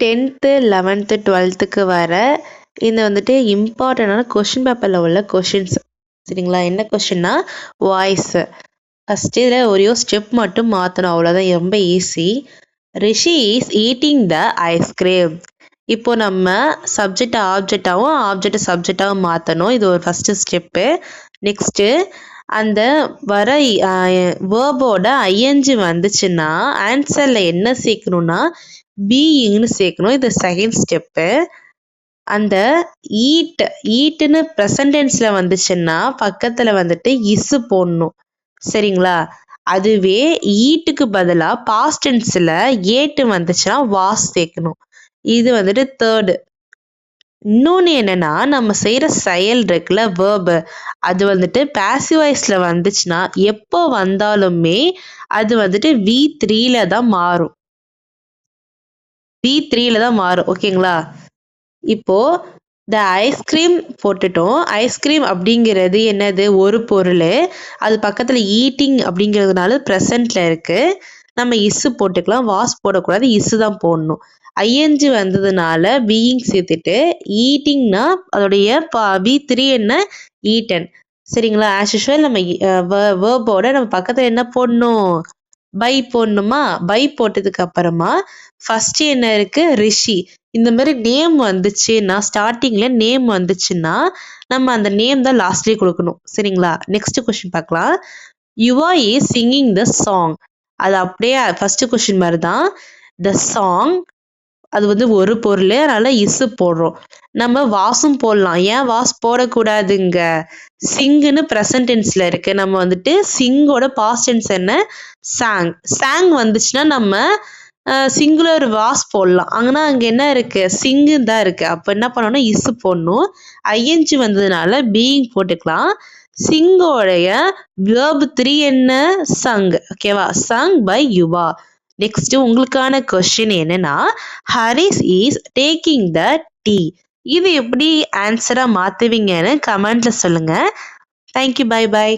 10th 11th 12th வர இந்த வந்துட்டு இம்பார்ட்டண்டான கொஷின் பேப்பரில் உள்ள கொஷின்ஸ். சரிங்களா? என்ன கொஷின்னா வாய்ஸ். ஃபஸ்ட்டு இதில் ஒரே ஸ்டெப் மட்டும் மாற்றணும், அவ்வளோதான். ரொம்ப easy. Rishi is eating the ice cream. இப்போ நம்ம சப்ஜெக்ட் ஆப்ஜெக்டாகவும் ஆப்ஜெக்ட் சப்ஜெக்டாகவும் மாற்றணும். இது ஒரு ஃபஸ்ட்டு ஸ்டெப்பு. நெக்ஸ்ட்டு அந்த வர வேர்போட ஐஎன்ஜி வந்துச்சுன்னா ஆன்சரில் என்ன சேர்க்கணும்னா பீயிங்னு சேர்க்கணும். இது செகண்ட் ஸ்டெப்பு. அந்த ஈட்டுன்னு ப்ரெசன்ட் டென்ஸில் வந்துச்சுன்னா பக்கத்தில் வந்துட்டு இஸ் போடணும். சரிங்களா? அதுவே ஈட்டுக்கு பதிலாக பாஸ்ட் டென்ஸில் ஏட்டு வந்துச்சுன்னா வாஸ் சேர்க்கணும். இது வந்துட்டு தேர்டு. இன்னொன்று என்னன்னா, நம்ம செய்கிற செயல் இருக்குல்ல, வேர்பு, அது வந்துட்டு பாசிவ் வாய்ஸில் வந்துச்சுன்னா எப்போ வந்தாலுமே அது வந்துட்டு V3ல தான் மாறும். V3ல தான் மாறும். ஓகேங்களா? இப்போ த ஐஸ்கிரீம் போட்டுட்டோம். ஐஸ்கிரீம் அப்படிங்கிறது என்னது? ஒரு பொருள். அது பக்கத்தில் ஈட்டிங் அப்படிங்கிறதுனால ப்ரெசண்ட்டில் இருக்குது. நம்ம இஸ்ஸு போட்டுக்கலாம். வாஸ் போடக்கூடாது, இஸ்ஸு தான் போடணும். ஐஎன்ஜி வந்ததுனால பீயிங் சேர்த்துட்டு ஈட்டிங்னா அதோடைய V3 என்ன? ஈட்டன். சரிங்களா? ஆஸ் யூஷுவல் நம்ம வேர்போட நம்ம பக்கத்தில் என்ன போடணும்? பை போடணுமா? பை போட்டதுக்கு அப்புறமா ஃபஸ்ட்டு என்ன இருக்குது? ரிஷி. இந்த மாதிரி நேம் வந்துச்சுன்னா, ஸ்டார்டிங்கில் நேம் வந்துச்சுன்னா நம்ம அந்த நேம் தான் லாஸ்ட்லேயே கொடுக்கணும். சரிங்களா? நெக்ஸ்ட் கொஸ்டின் பார்க்கலாம். யுவா இஸ் சிங்கிங் த சாங். அது அப்படியே ஃபஸ்ட்டு கொஸ்டின் மாதிரி தான். த சாங் அது வந்து ஒரு பொருள், அதனால் இஸ்ஸு போடுறோம். நம்ம வாஸும் போடலாம். ஏன் வாஸ் போடக்கூடாதுங்க? சிங்குன்னு ப்ரெசன்ட் டென்ஸில் இருக்குது. நம்ம வந்துட்டு சிங்கோட பாஸ்ட் டென்ஸ் என்ன? சாங். சாங் வந்துச்சுன்னா நம்ம சிங்குலர் வாஸ் போடலாம். ஆனால் அங்கே என்ன இருக்குது? சிங்கு தான் இருக்குது. அப்போ என்ன பண்ணணும்னா இஸ்ஸு போடணும். ஐஎன்ஜி வந்ததுனால பீயிங் போட்டுக்கலாம். சிங்கோடைய வேர்ப் 3 என்ன? சங். ஓகேவா? சங் பை யுவா. நெக்ஸ்ட் உங்களுக்கான கொஸ்டின் என்னன்னா, Haris is taking the tea. இது எப்படி ஆன்சரா மாத்துவீங்கன்னு கமெண்ட்ல சொல்லுங்க. தேங்க்யூ. Bye by.